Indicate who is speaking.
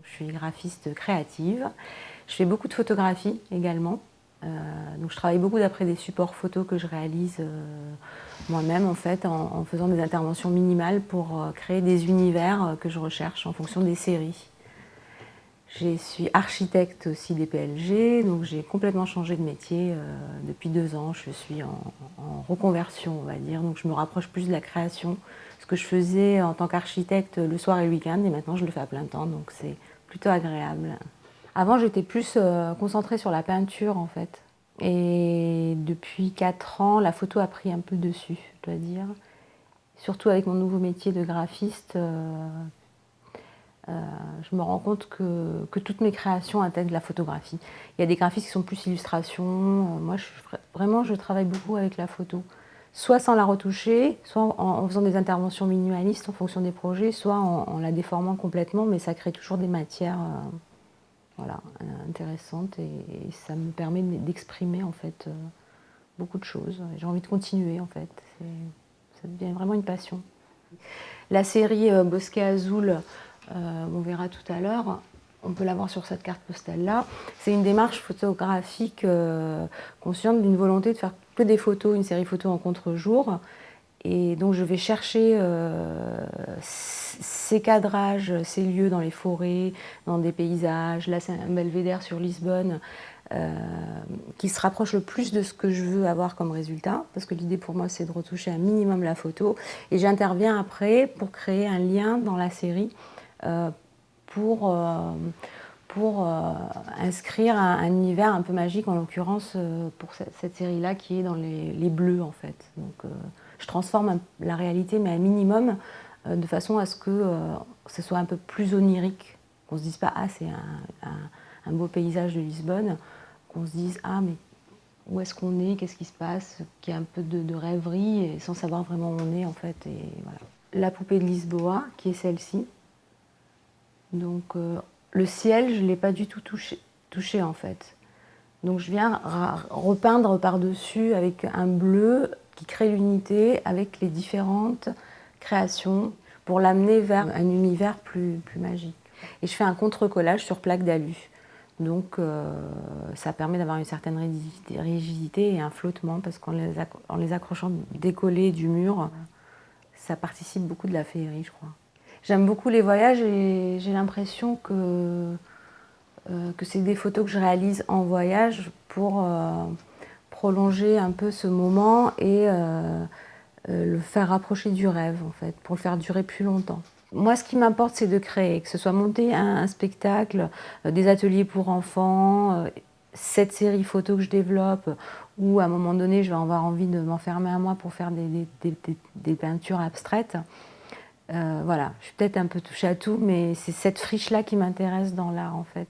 Speaker 1: Je suis graphiste créative. Je fais beaucoup de photographie également. Donc je travaille beaucoup d'après des supports photos que je réalise moi-même en fait, en faisant des interventions minimales pour créer des univers que je recherche en fonction des séries. Je suis architecte aussi des PLG, donc j'ai complètement changé de métier depuis 2 ans. Je suis en reconversion, on va dire, donc je me rapproche plus de la création. Ce que je faisais en tant qu'architecte le soir et le week-end, et maintenant je le fais à plein temps, donc c'est plutôt agréable. Avant, j'étais plus concentrée sur la peinture en fait. Et depuis 4 ans, la photo a pris un peu le dessus, je dois dire. Surtout avec mon nouveau métier de graphiste, je me rends compte que toutes mes créations intègrent la photographie. Il y a des graphistes qui sont plus illustrations. Moi, vraiment, je travaille beaucoup avec la photo. Soit sans la retoucher, soit en faisant des interventions minimalistes en fonction des projets, soit en la déformant complètement, mais ça crée toujours des matières voilà, intéressantes et ça me permet d'exprimer en fait beaucoup de choses. J'ai envie de continuer en fait. Ça devient vraiment une passion. La série Bosquet Azul, on verra tout à l'heure, on peut la voir sur cette carte postale-là. C'est une démarche photographique consciente d'une volonté de faire que des photos, une série photo en contre-jour. Et donc je vais chercher ces cadrages, ces lieux dans les forêts, dans des paysages. Là c'est un belvédère sur Lisbonne qui se rapproche le plus de ce que je veux avoir comme résultat, parce que l'idée pour moi c'est de retoucher un minimum la photo. Et j'interviens après pour créer un lien dans la série pour inscrire un univers un peu magique, en l'occurrence pour cette série-là qui est dans les bleus en fait. Donc, je transforme la réalité, mais un minimum, de façon à ce que ce soit un peu plus onirique, qu'on se dise pas ah c'est un beau paysage de Lisbonne, qu'on se dise ah mais où est-ce qu'on est, qu'est-ce qui se passe, qu'il y ait un peu de rêverie et sans savoir vraiment où on est en fait. Et voilà. La poupée de Lisboa, qui est celle-ci. Donc le ciel, je ne l'ai pas du tout touché en fait. Donc je viens repeindre par-dessus avec un bleu qui crée l'unité avec les différentes créations pour l'amener vers un univers plus magique. Et je fais un contre-collage sur plaque d'alu. Donc ça permet d'avoir une certaine rigidité et un flottement parce qu'en les accrochant décollés du mur, ça participe beaucoup de la féerie, je crois. J'aime beaucoup les voyages et j'ai l'impression que c'est des photos que je réalise en voyage pour prolonger un peu ce moment et le faire rapprocher du rêve, en fait, pour le faire durer plus longtemps. Moi, ce qui m'importe, c'est de créer, que ce soit monter un spectacle, des ateliers pour enfants, cette série photo que je développe, ou à un moment donné, je vais avoir envie de m'enfermer un mois pour faire des peintures abstraites. Voilà, je suis peut-être un peu touche à tout, mais c'est cette friche-là qui m'intéresse dans l'art, en fait.